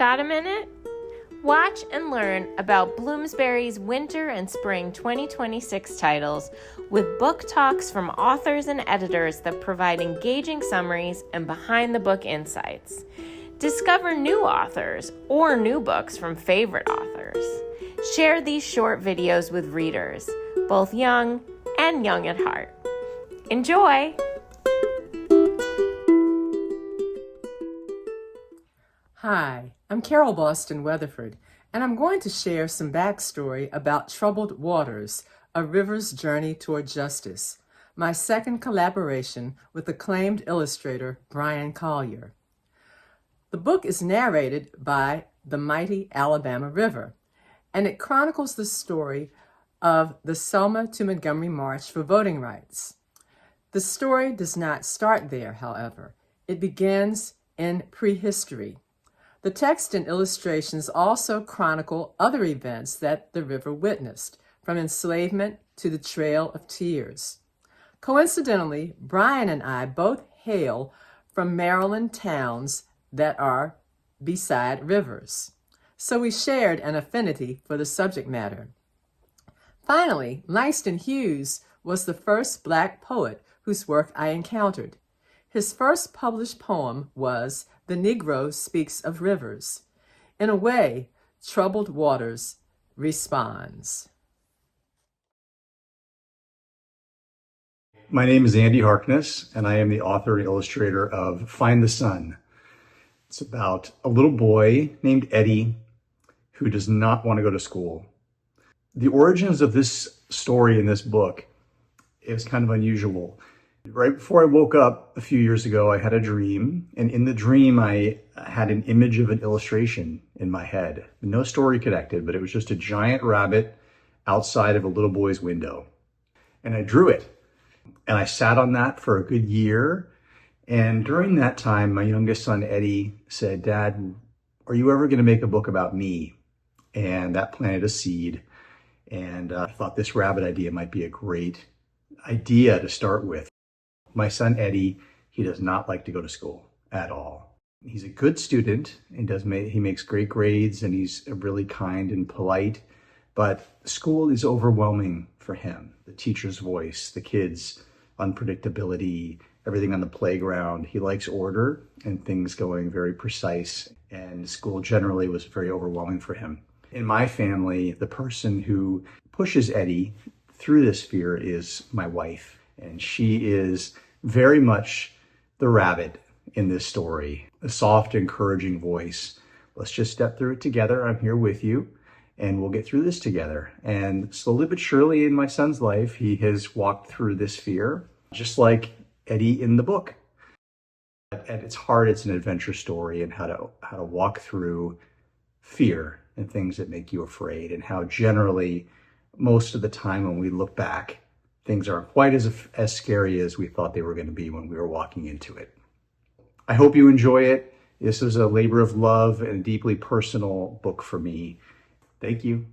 Got a minute? Watch and learn about Bloomsbury's Winter and Spring 2026 titles with book talks from authors and editors that provide engaging summaries and behind-the-book insights. Discover new authors or new books from favorite authors. Share these short videos with readers, both young and young at heart. Enjoy! Hi, I'm Carol Boston Weatherford, and I'm going to share some backstory about Troubled Waters, A River's Journey Toward Justice, my second collaboration with acclaimed illustrator Brian Collier. The book is narrated by the mighty Alabama River, and it chronicles the story of the Selma to Montgomery March for voting rights. The story does not start there, however. It begins in prehistory. The text and illustrations also chronicle other events that the river witnessed, from enslavement to the Trail of Tears. Coincidentally, Brian and I both hail from Maryland towns that are beside rivers, so we shared an affinity for the subject matter. Finally, Langston Hughes was the first Black poet whose work I encountered. His first published poem was The Negro Speaks of Rivers. In a way, Troubled Waters responds. My name is Andy Harkness, and I am the author and illustrator of Find the Sun. It's about a little boy named Eddie who does not want to go to school. The origins of this story in this book is kind of unusual. Right before I woke up a few years ago, I had a dream, and in the dream, I had an image of an illustration in my head. No story connected, but it was just a giant rabbit outside of a little boy's window. And I drew it, and I sat on that for a good year. And during that time, my youngest son, Eddie, said, "Dad, are you ever going to make a book about me?" And that planted a seed. And I thought this rabbit idea might be a great idea to start with. My son, Eddie, he does not like to go to school at all. He's a good student and he makes great grades, and he's really kind and polite, but school is overwhelming for him. The teacher's voice, the kids' unpredictability, everything on the playground. He likes order and things going very precise, and school generally was very overwhelming for him. In my family, the person who pushes Eddie through this fear is my wife, and she is very much the rabbit in this story. A soft, encouraging voice. Let's just step through it together. I'm here with you, and we'll get through this together. And slowly but surely in my son's life, he has walked through this fear, just like Eddie in the book. At its heart, it's an adventure story and how to walk through fear and things that make you afraid, and how generally, most of the time when we look back, things aren't quite as scary as we thought they were going to be when we were walking into it. I hope you enjoy it. This is a labor of love and a deeply personal book for me. Thank you.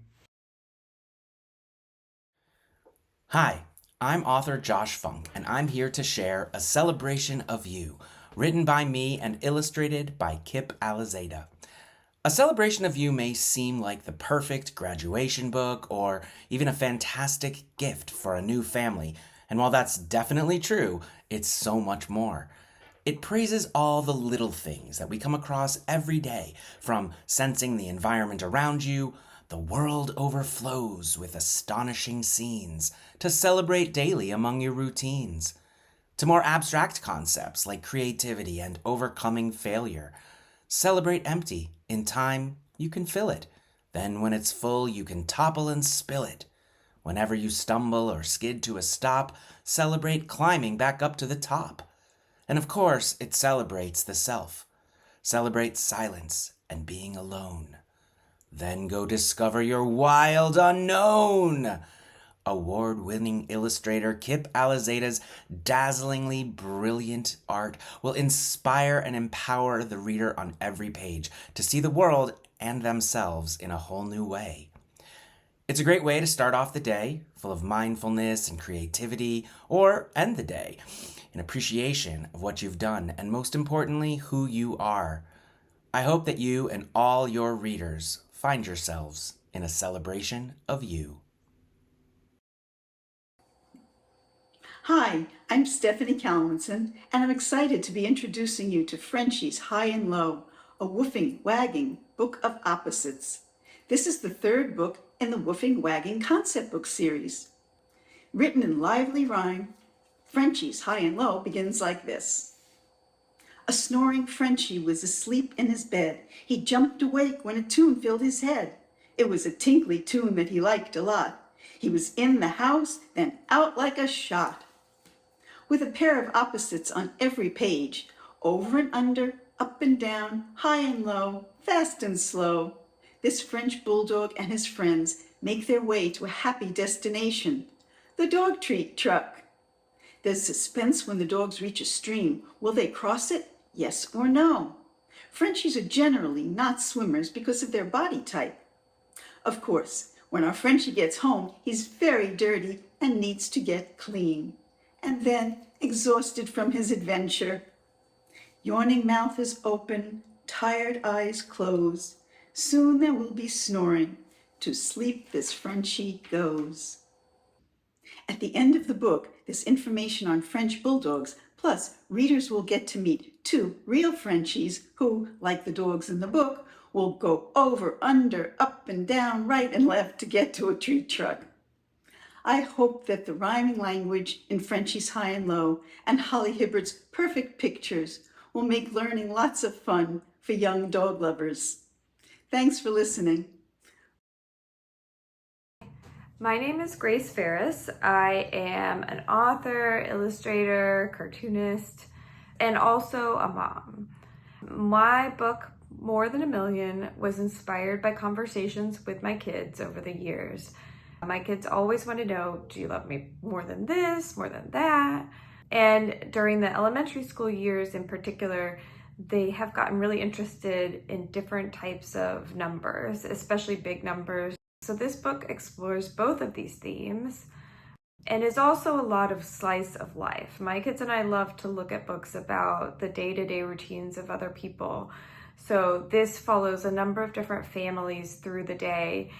Hi, I'm author Josh Funk, and I'm here to share A Celebration of You, written by me and illustrated by Kip Alizada. A Celebration of You may seem like the perfect graduation book or even a fantastic gift for a new family, and while that's definitely true, it's so much more. It praises all the little things that we come across every day, from sensing the environment around you, the world overflows with astonishing scenes, to celebrate daily among your routines, to more abstract concepts like creativity and overcoming failure. Celebrate empty. In time, you can fill it. Then when it's full, you can topple and spill it. Whenever you stumble or skid to a stop, celebrate climbing back up to the top. And of course, it celebrates the self. Celebrate silence and being alone. Then go discover your wild unknown. Award-winning illustrator Kip Alizada's dazzlingly brilliant art will inspire and empower the reader on every page to see the world and themselves in a whole new way. It's a great way to start off the day, full of mindfulness and creativity, or end the day in appreciation of what you've done and, most importantly, who you are. I hope that you and all your readers find yourselves in a celebration of you. Hi, I'm Stephanie Calmanson, and I'm excited to be introducing you to Frenchies High and Low, a woofing, wagging book of opposites. This is the third book in the Woofing, Wagging concept book series. Written in lively rhyme, Frenchies High and Low begins like this. A snoring Frenchie was asleep in his bed. He jumped awake when a tune filled his head. It was a tinkly tune that he liked a lot. He was in the house, then out like a shot. With a pair of opposites on every page, over and under, up and down, high and low, fast and slow, this French bulldog and his friends make their way to a happy destination, the dog treat truck. There's suspense when the dogs reach a stream. Will they cross it? Yes or no? Frenchies are generally not swimmers because of their body type. Of course, when our Frenchie gets home, he's very dirty and needs to get clean. And then, exhausted from his adventure, yawning mouth is open, tired eyes close. Soon there will be snoring. To sleep this Frenchie goes. At the end of the book, there's information on French bulldogs, plus readers will get to meet two real Frenchies who, like the dogs in the book, will go over, under, up and down, right and left to get to a treat truck. I hope that the rhyming language in Frenchies High and Low and Holly Hibbard's perfect pictures will make learning lots of fun for young dog lovers. Thanks for listening. My name is Grace Ferris. I am an author, illustrator, cartoonist, and also a mom. My book, More Than a Million, was inspired by conversations with my kids over the years. My kids always want to know, do you love me more than this, more than that? And during the elementary school years in particular, they have gotten really interested in different types of numbers, especially big numbers. So this book explores both of these themes and is also a lot of slice of life. My kids and I love to look at books about the day-to-day routines of other people. So this follows a number of different families through the day,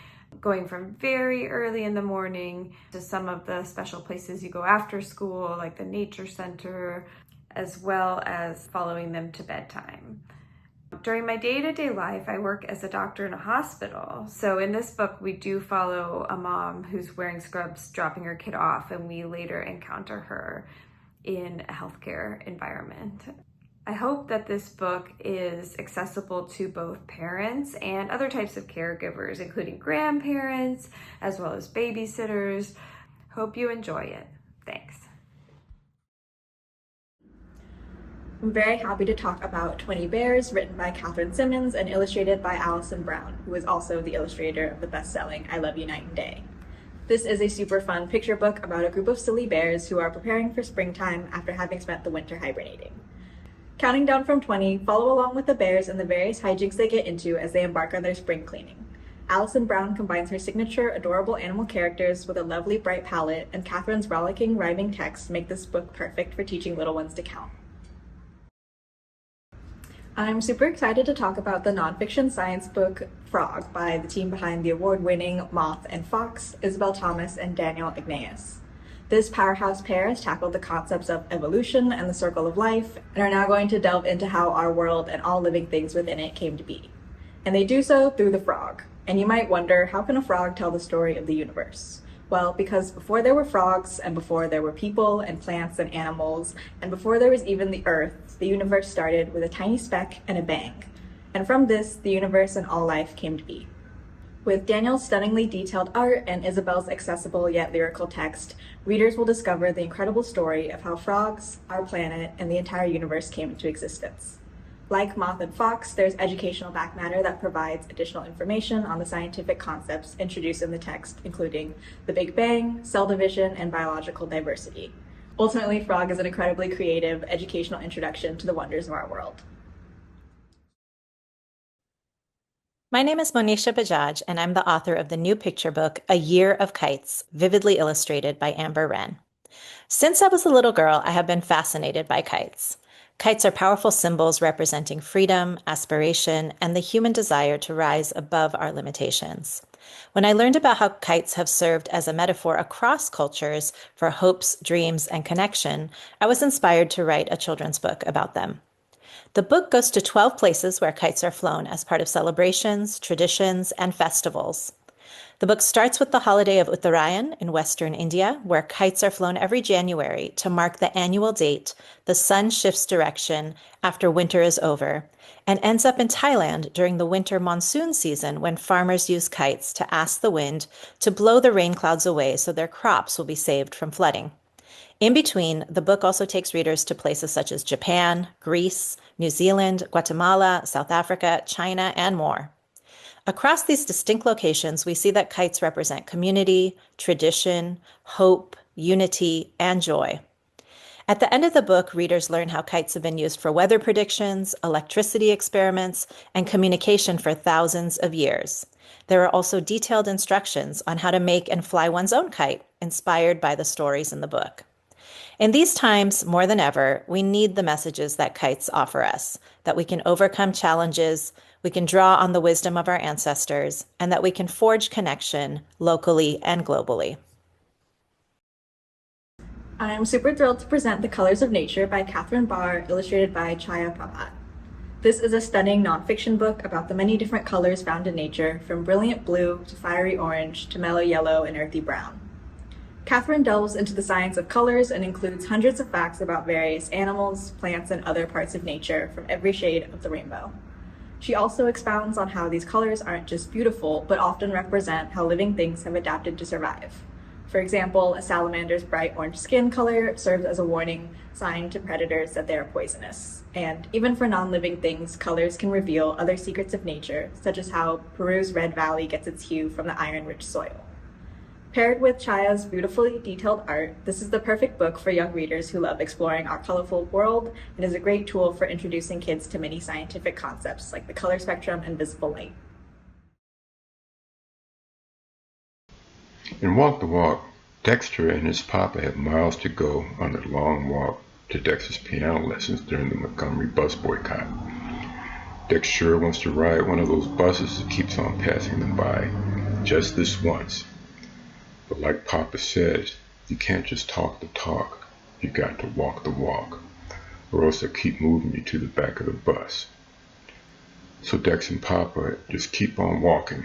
going from very early in the morning to some of the special places you go after school, like the nature center, as well as following them to bedtime. During my day-to-day life, I work as a doctor in a hospital. So in this book, we do follow a mom who's wearing scrubs, dropping her kid off, and we later encounter her in a healthcare environment. I hope that this book is accessible to both parents and other types of caregivers, including grandparents, as well as babysitters. Hope you enjoy it. Thanks. I'm very happy to talk about 20 Bears, written by Catherine Simmons and illustrated by Allison Brown, who is also the illustrator of the best-selling I Love You Night and Day. This is a super fun picture book about a group of silly bears who are preparing for springtime after having spent the winter hibernating. Counting down from 20, follow along with the bears and the various hijinks they get into as they embark on their spring cleaning. Allison Brown combines her signature adorable animal characters with a lovely bright palette, and Catherine's rollicking rhyming texts make this book perfect for teaching little ones to count. I'm super excited to talk about the nonfiction science book Frog by the team behind the award-winning Moth and Fox, Isabel Thomas and Daniel Ignaeus. This powerhouse pair has tackled the concepts of evolution and the circle of life and are now going to delve into how our world and all living things within it came to be. And they do so through the frog. And you might wonder, how can a frog tell the story of the universe? Well, because before there were frogs, and before there were people and plants and animals, and before there was even the earth, the universe started with a tiny speck and a bang. And from this, the universe and all life came to be. With Daniel's stunningly detailed art and Isabel's accessible yet lyrical text, readers will discover the incredible story of how frogs, our planet, and the entire universe came into existence. Like Moth and Fox, there's educational back matter that provides additional information on the scientific concepts introduced in the text, including the Big Bang, cell division, and biological diversity. Ultimately, Frog is an incredibly creative, educational introduction to the wonders of our world. My name is Monisha Bajaj, and I'm the author of the new picture book, A Year of Kites, vividly illustrated by Amber Wren. Since I was a little girl, I have been fascinated by kites. Kites are powerful symbols representing freedom, aspiration, and the human desire to rise above our limitations. When I learned about how kites have served as a metaphor across cultures for hopes, dreams, and connection, I was inspired to write a children's book about them. The book goes to 12 places where kites are flown as part of celebrations, traditions, and festivals. The book starts with the holiday of Uttarayan in Western India, where kites are flown every January to mark the annual date the sun shifts direction after winter is over, and ends up in Thailand during the winter monsoon season when farmers use kites to ask the wind to blow the rain clouds away so their crops will be saved from flooding. In between, the book also takes readers to places such as Japan, Greece, New Zealand, Guatemala, South Africa, China, and more. Across these distinct locations, we see that kites represent community, tradition, hope, unity, and joy. At the end of the book, readers learn how kites have been used for weather predictions, electricity experiments, and communication for thousands of years. There are also detailed instructions on how to make and fly one's own kite, inspired by the stories in the book. In these times, more than ever, we need the messages that kites offer us, that we can overcome challenges, we can draw on the wisdom of our ancestors, and that we can forge connection locally and globally. I am super thrilled to present The Colors of Nature by Catherine Barr, illustrated by Chaya Papat. This is a stunning nonfiction book about the many different colors found in nature, from brilliant blue to fiery orange to mellow yellow and earthy brown. Catherine delves into the science of colors and includes hundreds of facts about various animals, plants, and other parts of nature from every shade of the rainbow. She also expounds on how these colors aren't just beautiful, but often represent how living things have adapted to survive. For example, a salamander's bright orange skin color serves as a warning sign to predators that they are poisonous. And even for non-living things, colors can reveal other secrets of nature, such as how Peru's Red Valley gets its hue from the iron-rich soil. Paired with Chaya's beautifully detailed art, this is the perfect book for young readers who love exploring our colorful world and is a great tool for introducing kids to many scientific concepts like the color spectrum and visible light. In Walk the Walk, Dexter and his papa have miles to go on a long walk to Dexter's piano lessons during the Montgomery bus boycott. Dexter sure wants to ride one of those buses that keeps on passing them by, just this once. But like Papa says, you can't just talk the talk, you got to walk the walk, or else they'll keep moving you to the back of the bus. So Dex and Papa just keep on walking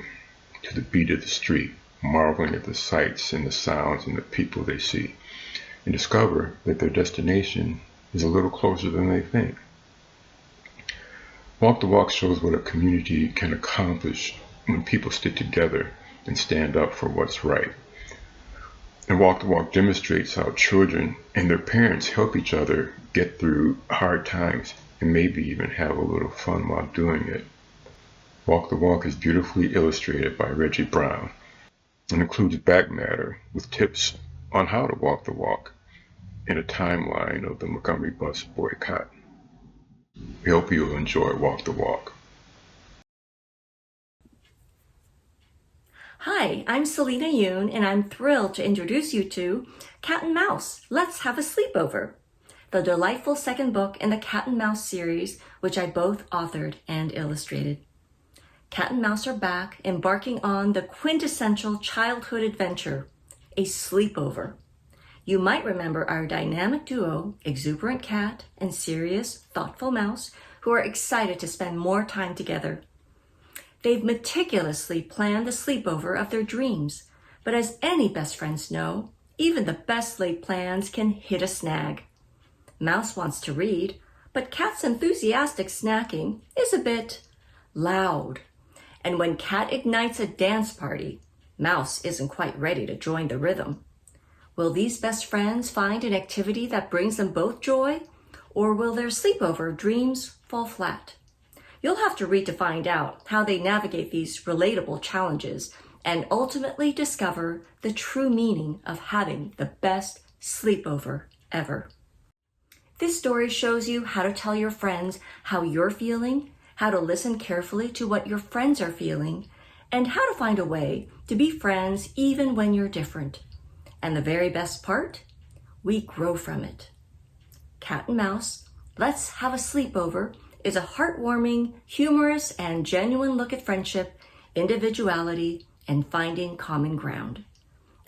to the beat of the street, marveling at the sights and the sounds and the people they see, and discover that their destination is a little closer than they think. Walk the Walk shows what a community can accomplish when people stick together and stand up for what's right. And Walk the Walk demonstrates how children and their parents help each other get through hard times and maybe even have a little fun while doing it. Walk the Walk is beautifully illustrated by Reggie Brown and includes back matter with tips on how to walk the walk and a timeline of the Montgomery bus boycott. We hope you'll enjoy Walk the Walk. Hi, I'm Selena Yoon, and I'm thrilled to introduce you to Cat and Mouse, Let's Have a Sleepover, the delightful second book in the Cat and Mouse series, which I both authored and illustrated. Cat and Mouse are back, embarking on the quintessential childhood adventure, a sleepover. You might remember our dynamic duo, exuberant cat and serious, thoughtful mouse, who are excited to spend more time together. They've meticulously planned the sleepover of their dreams, but as any best friends know, even the best laid plans can hit a snag. Mouse wants to read, but Cat's enthusiastic snacking is a bit loud. And when Cat ignites a dance party, Mouse isn't quite ready to join the rhythm. Will these best friends find an activity that brings them both joy, or will their sleepover dreams fall flat? You'll have to read to find out how they navigate these relatable challenges and ultimately discover the true meaning of having the best sleepover ever. This story shows you how to tell your friends how you're feeling, how to listen carefully to what your friends are feeling, and how to find a way to be friends even when you're different. And the very best part? we grow from it. Cat and Mouse, Let's Have a Sleepover is a heartwarming, humorous, and genuine look at friendship, individuality, and finding common ground.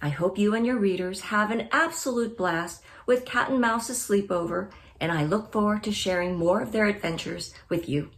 I hope you and your readers have an absolute blast with Cat and Mouse's Sleepover, and I look forward to sharing more of their adventures with you.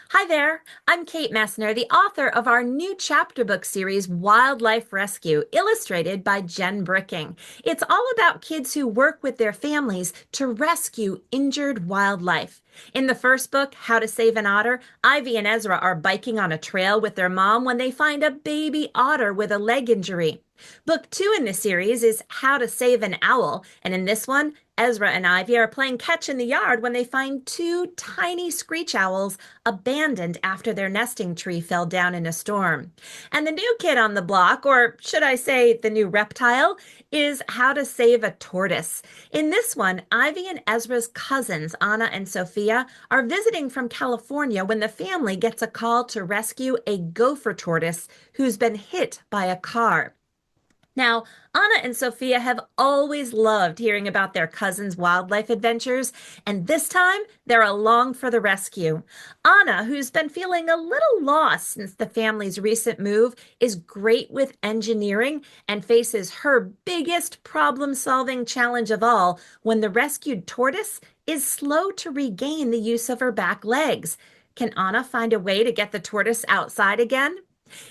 Hi there, I'm Kate Messner, the author of our new chapter book series, Wildlife Rescue, illustrated by Jen Bricking. It's all about kids who work with their families to rescue injured wildlife. In the first book, How to Save an Otter, Ivy and Ezra are biking on a trail with their mom when they find a baby otter with a leg injury. Book 2 in the series is How to Save an Owl, and in this one, Ezra and Ivy are playing catch in the yard when they find 2 tiny screech owls abandoned after their nesting tree fell down in a storm. And the new kid on the block, or should I say the new reptile, is How to Save a Tortoise. In this one, Ivy and Ezra's cousins, Anna and Sophia, are visiting from California when the family gets a call to rescue a gopher tortoise who's been hit by a car. Now, Anna and Sophia have always loved hearing about their cousins' wildlife adventures, and this time they're along for the rescue. Anna, who's been feeling a little lost since the family's recent move, is great with engineering and faces her biggest problem-solving challenge of all when the rescued tortoise is slow to regain the use of her back legs. Can Anna find a way to get the tortoise outside again?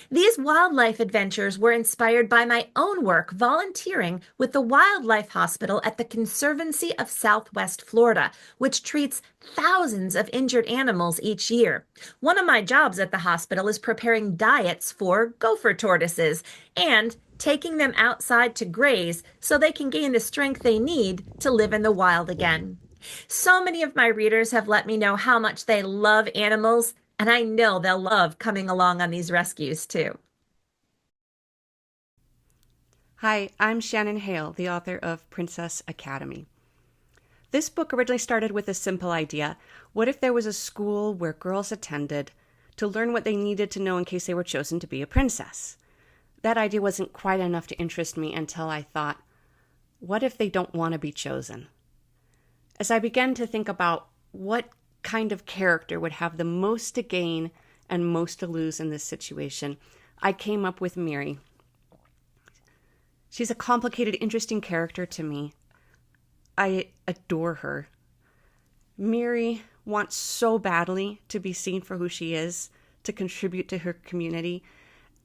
These wildlife adventures were inspired by my own work volunteering with the Wildlife Hospital at the Conservancy of Southwest Florida, which treats thousands of injured animals each year. One of my jobs at the hospital is preparing diets for gopher tortoises and taking them outside to graze so they can gain the strength they need to live in the wild again. So many of my readers have let me know how much they love animals, and I know they'll love coming along on these rescues too. Hi, I'm Shannon Hale, the author of Princess Academy. This book originally started with a simple idea. What if there was a school where girls attended to learn what they needed to know in case they were chosen to be a princess? That idea wasn't quite enough to interest me until I thought, what if they don't want to be chosen? As I began to think about what kind of character would have the most to gain and most to lose in this situation, I came up with Miri. She's a complicated, interesting character to me. I adore her. Miri wants so badly to be seen for who she is, to contribute to her community,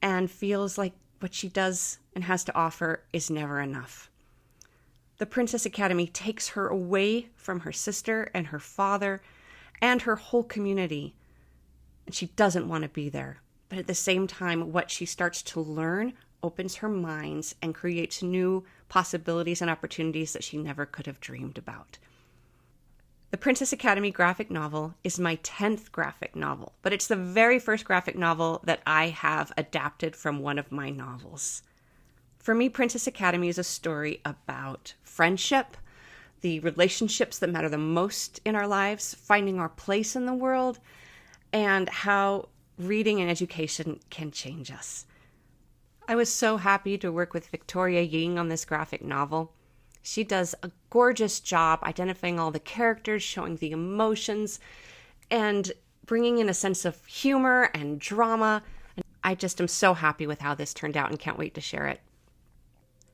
and feels like what she does and has to offer is never enough. The Princess Academy takes her away from her sister and her father and her whole community, and she doesn't want to be there. But at the same time, what she starts to learn opens her minds and creates new possibilities and opportunities that she never could have dreamed about. The Princess Academy graphic novel is my 10th graphic novel, but it's the very first graphic novel that I have adapted from one of my novels. For me, Princess Academy is a story about friendship, the relationships that matter the most in our lives, finding our place in the world, and how reading and education can change us. I was so happy to work with Victoria Ying on this graphic novel. She does a gorgeous job identifying all the characters, showing the emotions, and bringing in a sense of humor and drama. And I just am so happy with how this turned out and can't wait to share it.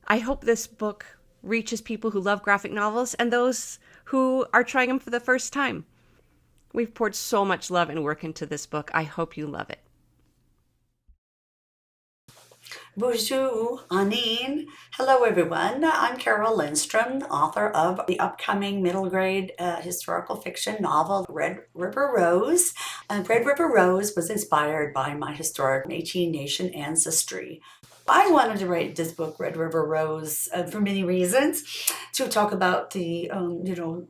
I hope this book reaches people who love graphic novels and those who are trying them for the first time. We've poured so much love and work into this book. I hope you love it. Bonjour, Anine. Hello, everyone. I'm Carol Lindstrom, author of the upcoming middle grade historical fiction novel, Red River Rose. Red River Rose was inspired by my historic Métis Nation ancestry. I wanted to write this book, Red River Rose, for many reasons, to talk about the,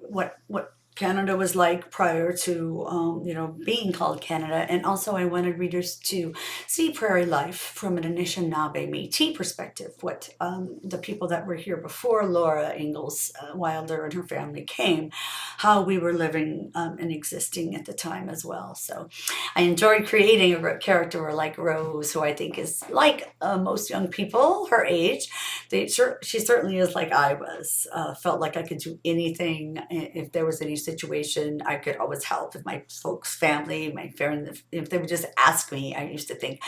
what Canada was like prior to, being called Canada. And also I wanted readers to see prairie life from an Anishinaabe Métis perspective, what the people that were here before Laura Ingalls Wilder and her family came, how we were living and existing at the time as well. So I enjoy creating a character like Rose, who I think is like most young people her age. She certainly is like I was. Felt like I could do anything. If there was any situation, I could always help. With my folks' family, my friends, if they would just ask me, I used to think,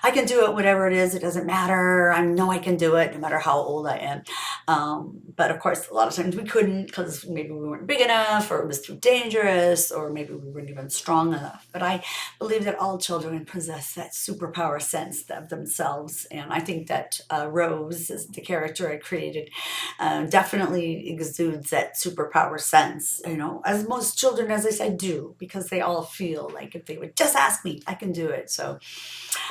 I can do it, whatever it is. It doesn't matter. I know I can do it, no matter how old I am. But of course, a lot of times we couldn't because maybe we weren't big enough, or it was too dangerous, or maybe we weren't even strong enough. But I believe that all children possess that superpower sense of themselves. And I think that Rose, is the character I created, definitely exudes that superpower sense, as most children, as I said, do, because they all feel like if they would just ask me, I can do it. So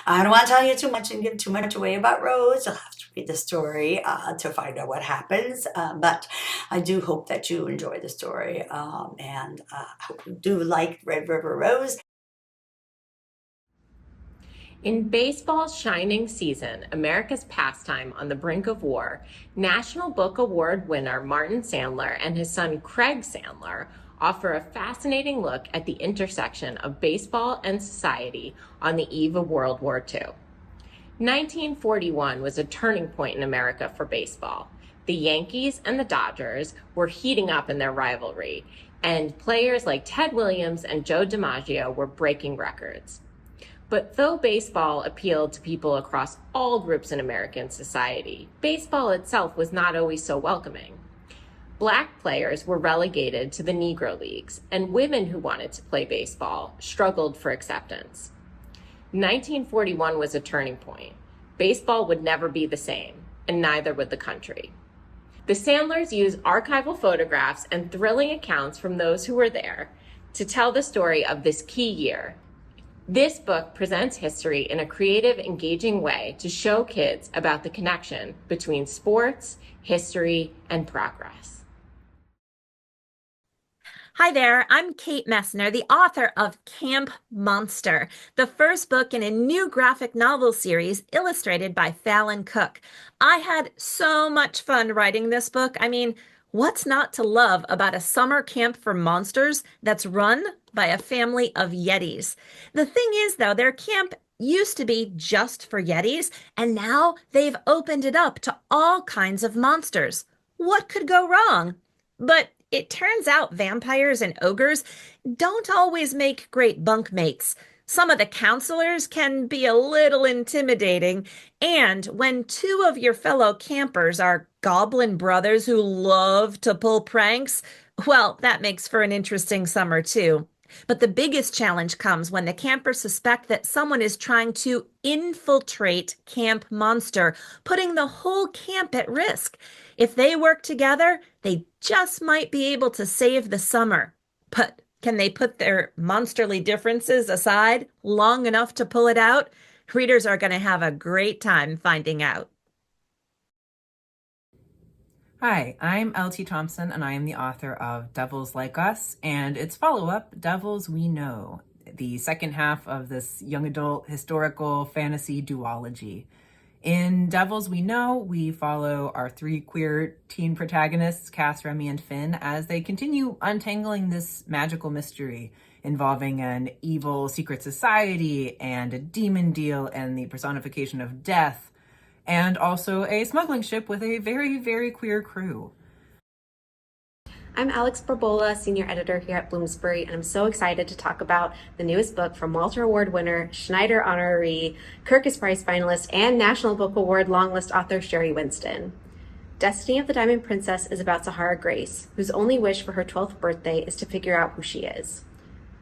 I don't want to tell you too much and give too much away about Rose. You'll have to read the story to find out what happens. But I do hope that you enjoy the story, and I hope you do like Red River Rose. In baseball's shining season, America's pastime on the brink of war, National Book Award winner Martin Sandler and his son Craig Sandler offer a fascinating look at the intersection of baseball and society on the eve of World War II. 1941 was a turning point in America for baseball. The Yankees and the Dodgers were heating up in their rivalry, and players like Ted Williams and Joe DiMaggio were breaking records. But though baseball appealed to people across all groups in American society, baseball itself was not always so welcoming. Black players were relegated to the Negro Leagues, and women who wanted to play baseball struggled for acceptance. 1941 was a turning point. Baseball would never be the same, and neither would the country. The Sandlers use archival photographs and thrilling accounts from those who were there to tell the story of this key year. This book presents history in a creative, engaging way to show kids about the connection between sports, history, and progress. Hi there, I'm Kate Messner, the author of Camp Monster, the first book in a new graphic novel series illustrated by Fallon Cook. I had so much fun writing this book. I mean, what's not to love about a summer camp for monsters that's run by a family of Yetis? The thing is, though, their camp used to be just for Yetis, and now they've opened it up to all kinds of monsters. What could go wrong? But it turns out vampires and ogres don't always make great bunkmates. Some of the counselors can be a little intimidating, and when two of your fellow campers are goblin brothers who love to pull pranks, well, that makes for an interesting summer too. But the biggest challenge comes when the campers suspect that someone is trying to infiltrate Camp Monster, putting the whole camp at risk. If they work together, they just might be able to save the summer. But can they put their monsterly differences aside long enough to pull it out? Readers are going to have a great time finding out. Hi, I'm L.T. Thompson, and I am the author of Devils Like Us and its follow-up, Devils We Know, the second half of this young adult historical fantasy duology. In Devils We Know, we follow our three queer teen protagonists, Cass, Remy, and Finn, as they continue untangling this magical mystery involving an evil secret society and a demon deal and the personification of death, and also a smuggling ship with a very, very queer crew. I'm Alex Barbola, Senior Editor here at Bloomsbury, and I'm so excited to talk about the newest book from Walter Award winner, Schneider honoree, Kirkus Prize finalist, and National Book Award longlist author Sherry Winston. Destiny of the Diamond Princess is about Sahara Grace, whose only wish for her 12th birthday is to figure out who she is.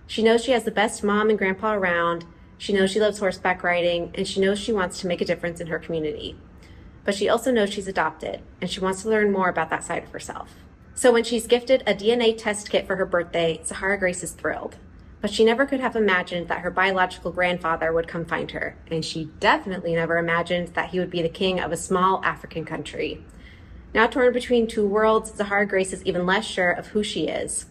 She knows she has the best mom and grandpa around, she knows she loves horseback riding, and she knows she wants to make a difference in her community. But she also knows she's adopted, and she wants to learn more about that side of herself. So when she's gifted a DNA test kit for her birthday, Sahara Grace is thrilled. But she never could have imagined that her biological grandfather would come find her, and she definitely never imagined that he would be the king of a small African country. Now torn between two worlds, Sahara Grace is even less sure of who she is.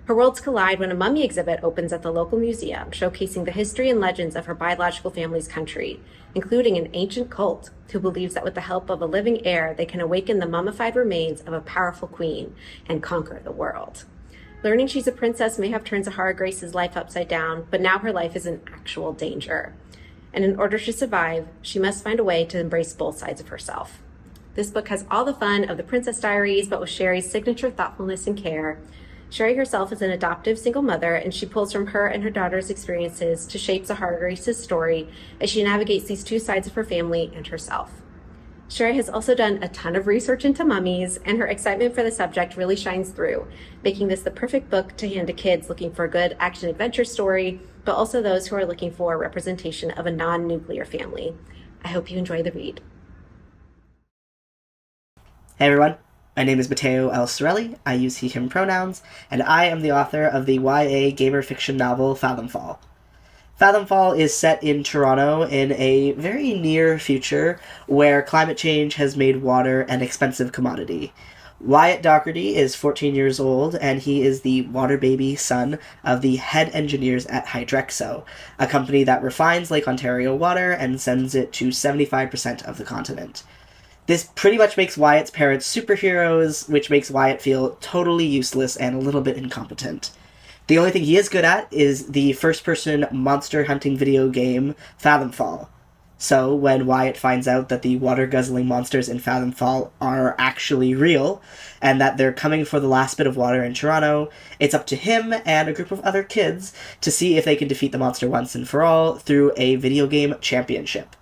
Her worlds collide when a mummy exhibit opens at the local museum, showcasing the history and legends of her biological family's country, including an ancient cult who believes that with the help of a living heir, they can awaken the mummified remains of a powerful queen and conquer the world. Learning she's a princess may have turned Zahara Grace's life upside down, but now her life is in actual danger. And in order to survive, she must find a way to embrace both sides of herself. This book has all the fun of the Princess Diaries, but with Sherry's signature thoughtfulness and care. Sherry herself is an adoptive single mother, and she pulls from her and her daughter's experiences to shape Zahara Grace's story as she navigates these two sides of her family and herself. Sherry has also done a ton of research into mummies, and her excitement for the subject really shines through, making this the perfect book to hand to kids looking for a good action-adventure story, but also those who are looking for a representation of a non-nuclear family. I hope you enjoy the read. Hey everyone, my name is Matteo L. Sorelli, I use he, him pronouns, and I am the author of the YA gamer fiction novel Fathom Fall. Fathom Fall is set in Toronto in a very near future where climate change has made water an expensive commodity. Wyatt Docherty is 14 years old, and he is the water baby son of the head engineers at Hydrexo, a company that refines Lake Ontario water and sends it to 75% of the continent. This pretty much makes Wyatt's parents superheroes, which makes Wyatt feel totally useless and a little bit incompetent. The only thing he is good at is the first-person monster hunting video game Fathom Fall. So when Wyatt finds out that the water-guzzling monsters in Fathom Fall are actually real, and that they're coming for the last bit of water in Toronto, it's up to him and a group of other kids to see if they can defeat the monster once and for all through a video game championship.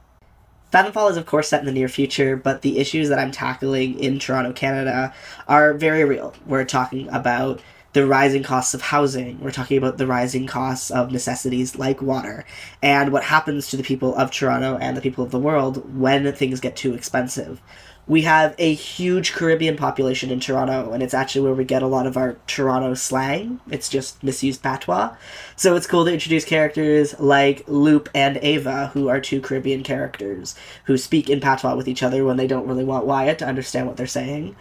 Fathom Fall is of course set in the near future, but the issues that I'm tackling in Toronto, Canada are very real. We're talking about the rising costs of housing, we're talking about the rising costs of necessities like water, and what happens to the people of Toronto and the people of the world when things get too expensive. We have a huge Caribbean population in Toronto, and it's actually where we get a lot of our Toronto slang. It's just misused patois. So it's cool to introduce characters like Loop and Ava, who are two Caribbean characters, who speak in patois with each other when they don't really want Wyatt to understand what they're saying.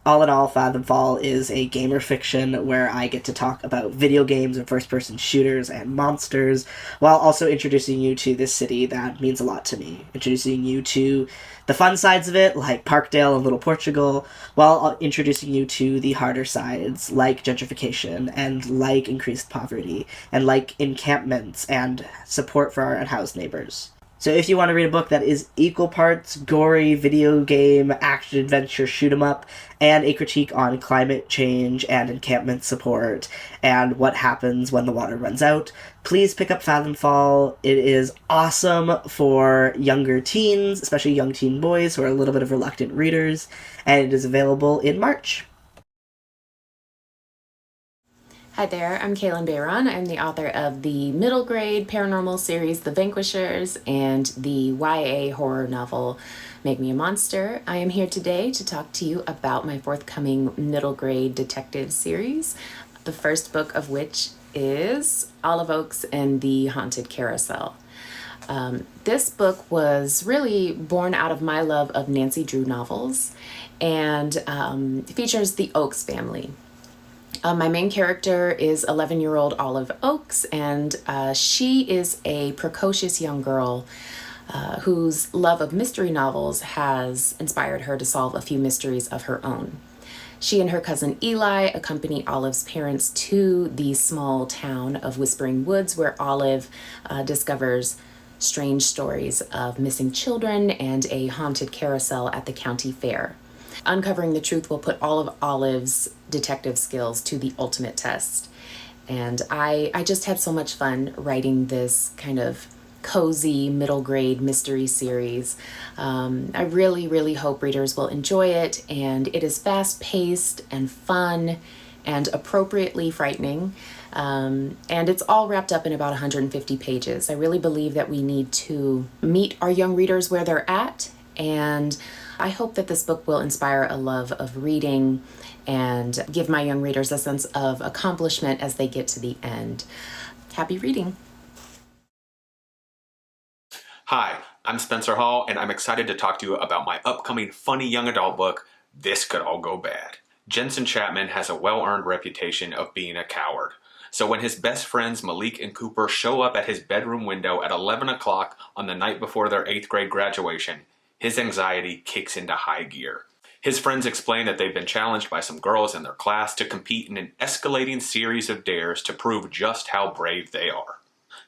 All in all, Fathom Fall is a gamer fiction where I get to talk about video games and first-person shooters and monsters, while also introducing you to this city that means a lot to me. Introducing you to the fun sides of it, like Parkdale and Little Portugal, while introducing you to the harder sides, like gentrification, and like increased poverty, and like encampments and support for our unhoused neighbors. So if you want to read a book that is equal parts gory, video game, action-adventure, shoot-'em-up, and a critique on climate change and encampment support, and what happens when the water runs out, please pick up Fathom Fall. It is awesome for younger teens, especially young teen boys who are a little bit of reluctant readers, and it is available in March. Hi there, I'm Kaylin Bayron. I'm the author of the middle grade paranormal series The Vanquishers and the YA horror novel Make Me a Monster. I am here today to talk to you about my forthcoming middle grade detective series, the first book of which is Olive Oaks and the Haunted Carousel. This book was really born out of my love of Nancy Drew novels and features the Oaks family. My main character is 11-year-old Olive Oaks, and she is a precocious young girl whose love of mystery novels has inspired her to solve a few mysteries of her own. She and her cousin Eli accompany Olive's parents to the small town of Whispering Woods, where Olive discovers strange stories of missing children and a haunted carousel at the county fair. Uncovering the truth will put all of Olive's detective skills to the ultimate test. And I just had so much fun writing this kind of cozy middle grade mystery series. I really hope readers will enjoy it, and it is fast paced and fun and appropriately frightening. And it's all wrapped up in about 150 pages. I really believe that we need to meet our young readers where they're at, and I hope that this book will inspire a love of reading and give my young readers a sense of accomplishment as they get to the end. Happy reading. Hi, I'm Spencer Hall, and I'm excited to talk to you about my upcoming funny young adult book, This Could All Go Bad. Jensen Chapman has a well-earned reputation of being a coward. So when his best friends Malik and Cooper show up at his bedroom window at 11 o'clock on the night before their 8th grade graduation, his anxiety kicks into high gear. His friends explain that they've been challenged by some girls in their class to compete in an escalating series of dares to prove just how brave they are.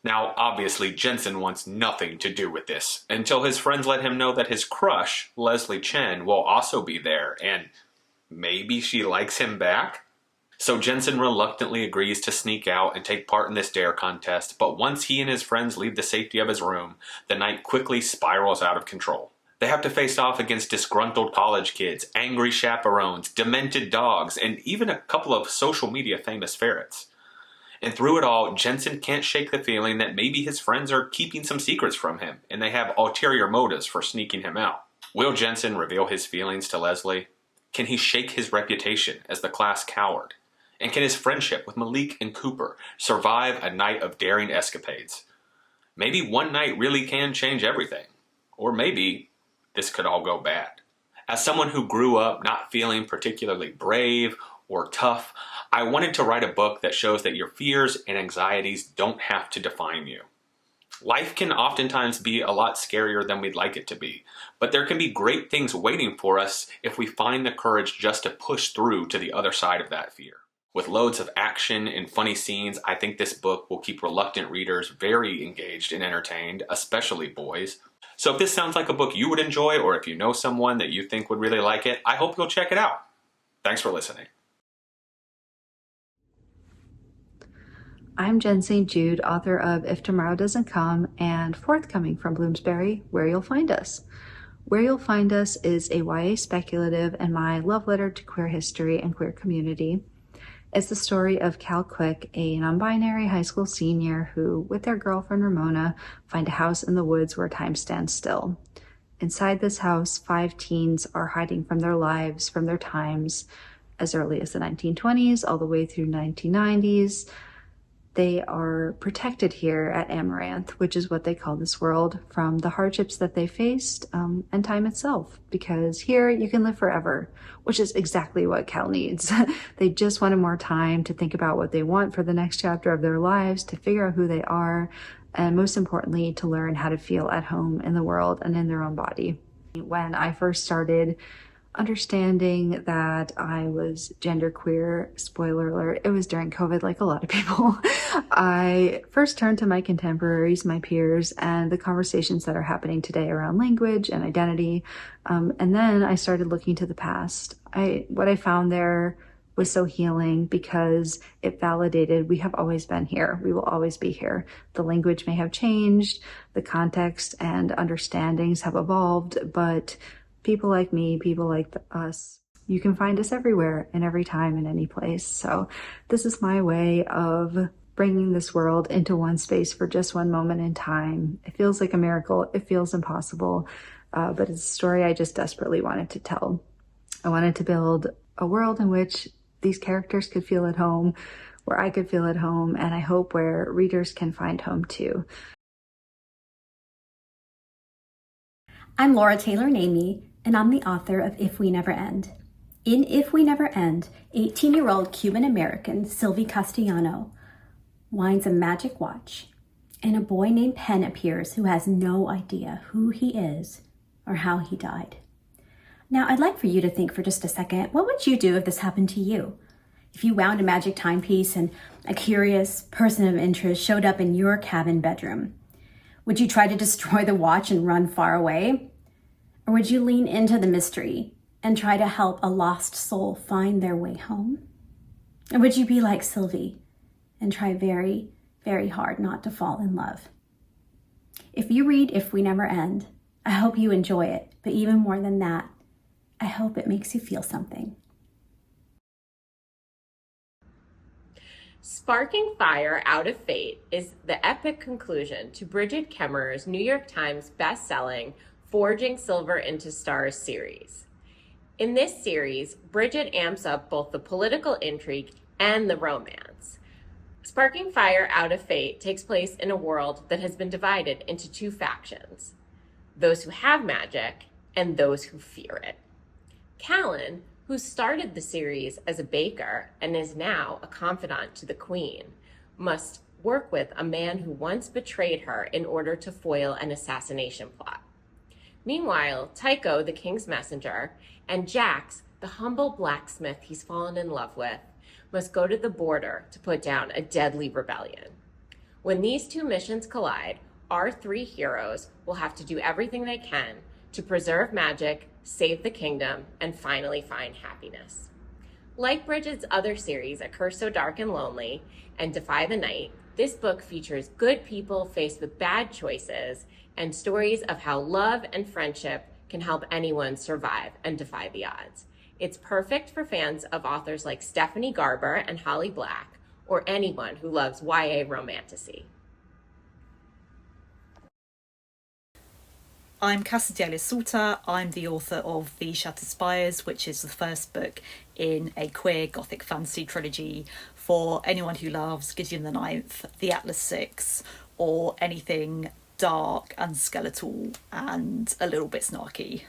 Now, obviously, Jensen wants nothing to do with this, until his friends let him know that his crush, Leslie Chen, will also be there, and maybe she likes him back? So Jensen reluctantly agrees to sneak out and take part in this dare contest, but once he and his friends leave the safety of his room, the night quickly spirals out of control. They have to face off against disgruntled college kids, angry chaperones, demented dogs, and even a couple of social media famous ferrets. And through it all, Jensen can't shake the feeling that maybe his friends are keeping some secrets from him, and they have ulterior motives for sneaking him out. Will Jensen reveal his feelings to Leslie? Can he shake his reputation as the class coward? And can his friendship with Malik and Cooper survive a night of daring escapades? Maybe one night really can change everything. Or maybe this could all go bad. As someone who grew up not feeling particularly brave or tough, I wanted to write a book that shows that your fears and anxieties don't have to define you. Life can oftentimes be a lot scarier than we'd like it to be, but there can be great things waiting for us if we find the courage just to push through to the other side of that fear. With loads of action and funny scenes, I think this book will keep reluctant readers very engaged and entertained, especially boys. So if this sounds like a book you would enjoy, or if you know someone that you think would really like it, I hope you'll check it out. Thanks for listening. I'm Jen St. Jude, author of If Tomorrow Doesn't Come, and forthcoming from Bloomsbury, Where You'll Find Us. Where You'll Find Us is a YA speculative and my love letter to queer history and queer community. It's the story of Cal Quick, a non-binary high school senior who, with their girlfriend Ramona, find a house in the woods where time stands still. Inside this house, 5 teens are hiding from their lives, from their times, as early as the 1920s, all the way through 1990s. They are protected here at Amaranth, which is what they call this world, from the hardships that they faced and time itself, because here you can live forever, which is exactly what Cal needs. They just wanted more time to think about what they want for the next chapter of their lives, to figure out who they are, and most importantly, to learn how to feel at home in the world and in their own body. When I first started understanding that I was genderqueer, spoiler alert, it was during COVID like a lot of people, I first turned to my contemporaries, my peers, and the conversations that are happening today around language and identity. And then I started looking to the past. What I found there was so healing because it validated we have always been here. We will always be here. The language may have changed, the context and understandings have evolved, but people like me, people like us, you can find us everywhere and every time and any place. So this is my way of bringing this world into one space for just one moment in time. It feels like a miracle. It feels impossible, but it's a story I just desperately wanted to tell. I wanted to build a world in which these characters could feel at home, where I could feel at home, and I hope where readers can find home too. I'm Laura Taylor Namey, and I'm the author of If We Never End. In If We Never End, 18-year-old Cuban-American Sylvie Castellano winds a magic watch, and a boy named Penn appears who has no idea who he is or how he died. Now, I'd like for you to think for just a second, what would you do if this happened to you? If you wound a magic timepiece and a curious person of interest showed up in your cabin bedroom, would you try to destroy the watch and run far away? Or would you lean into the mystery and try to help a lost soul find their way home? Or would you be like Sylvie and try very, very hard not to fall in love? If you read If We Never End, I hope you enjoy it, but even more than that, I hope it makes you feel something. Sparking Fire Out of Fate is the epic conclusion to Bridget Kemmerer's New York Times best-selling Forging Silver into Stars series. In this series, Bridget amps up both the political intrigue and the romance. Sparking Fire Out of Fate takes place in a world that has been divided into 2 factions, those who have magic and those who fear it. Callan, who started the series as a baker and is now a confidant to the queen, must work with a man who once betrayed her in order to foil an assassination plot. Meanwhile, Tycho, the king's messenger, and Jax, the humble blacksmith he's fallen in love with, must go to the border to put down a deadly rebellion. When these two missions collide, our three heroes will have to do everything they can to preserve magic, save the kingdom, and finally find happiness. Like Bridget's other series, A Curse So Dark and Lonely and Defy the Night, this book features good people faced with bad choices and stories of how love and friendship can help anyone survive and defy the odds. It's perfect for fans of authors like Stephanie Garber and Holly Black, or anyone who loves YA romantasy. I'm Cassidy Ellis-Salter. I'm the author of The Shattered Spires, which is the first book in a queer gothic fantasy trilogy for anyone who loves Gideon the Ninth, the Atlas Six, or anything dark and skeletal and a little bit snarky.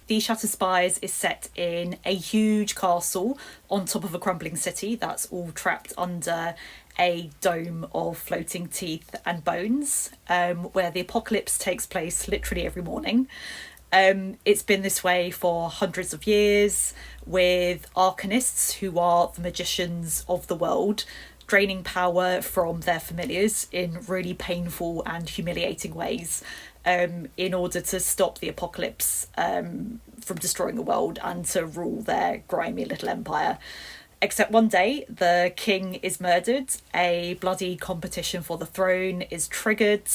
The Shattered Spires is set in a huge castle on top of a crumbling city that's all trapped under a dome of floating teeth and bones, where the apocalypse takes place literally every morning. It's been this way for hundreds of years, with arcanists, who are the magicians of the world, draining power from their familiars in really painful and humiliating ways, in order to stop the apocalypse from destroying the world and to rule their grimy little empire. Except one day, the king is murdered, a bloody competition for the throne is triggered,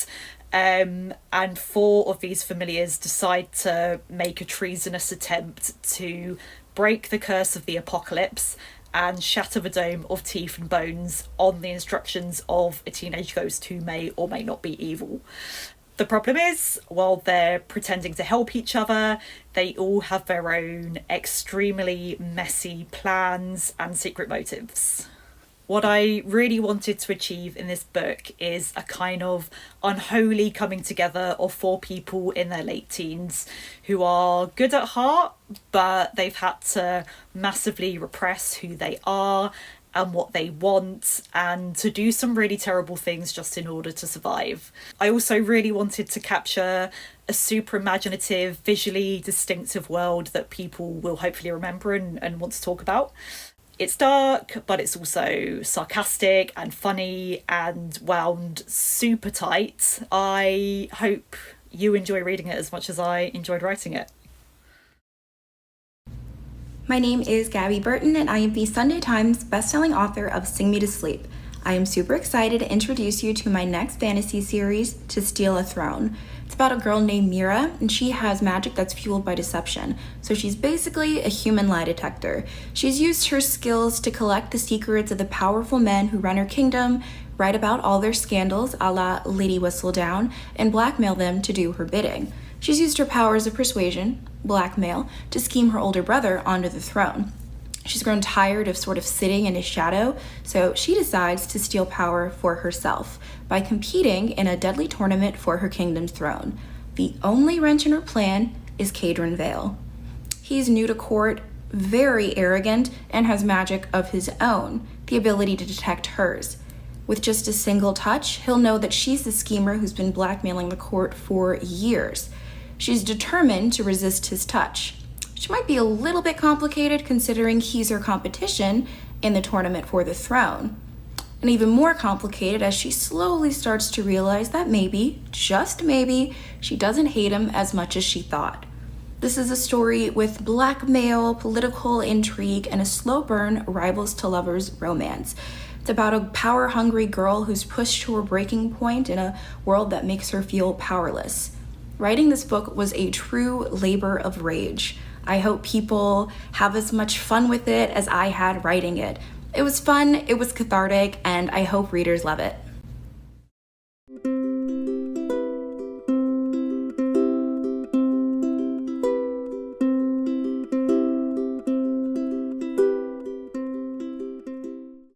and 4 of these familiars decide to make a treasonous attempt to break the curse of the apocalypse and shatter the dome of teeth and bones on the instructions of a teenage ghost who may or may not be evil. The problem is, while they're pretending to help each other, they all have their own extremely messy plans and secret motives. What I really wanted to achieve in this book is a kind of unholy coming together of 4 people in their late teens who are good at heart, but they've had to massively repress who they are and what they want, and to do some really terrible things just in order to survive. I also really wanted to capture a super imaginative, visually distinctive world that people will hopefully remember and want to talk about. It's dark, but it's also sarcastic and funny and wound super tight. I hope you enjoy reading it as much as I enjoyed writing it. My name is Gabby Burton, and I am the Sunday Times bestselling author of Sing Me to Sleep. I am super excited to introduce you to my next fantasy series, To Steal a Throne. It's about a girl named Mira, and she has magic that's fueled by deception. So she's basically a human lie detector. She's used her skills to collect the secrets of the powerful men who run her kingdom, write about all their scandals a la Lady Whistledown, and blackmail them to do her bidding. She's used her powers of persuasion, blackmail, to scheme her older brother onto the throne. She's grown tired of sort of sitting in his shadow, so she decides to steal power for herself by competing in a deadly tournament for her kingdom's throne. The only wrench in her plan is Cadron Vale. He's new to court, very arrogant, and has magic of his own, the ability to detect hers. With just a single touch, he'll know that she's the schemer who's been blackmailing the court for years. She's determined to resist his touch. She might be a little bit complicated considering he's her competition in the tournament for the throne. And even more complicated as she slowly starts to realize that maybe, just maybe, she doesn't hate him as much as she thought. This is a story with blackmail, political intrigue, and a slow burn rivals to lovers romance. It's about a power-hungry girl who's pushed to her breaking point in a world that makes her feel powerless. Writing this book was a true labor of rage. I hope people have as much fun with it as I had writing it. It was fun, it was cathartic, and I hope readers love it.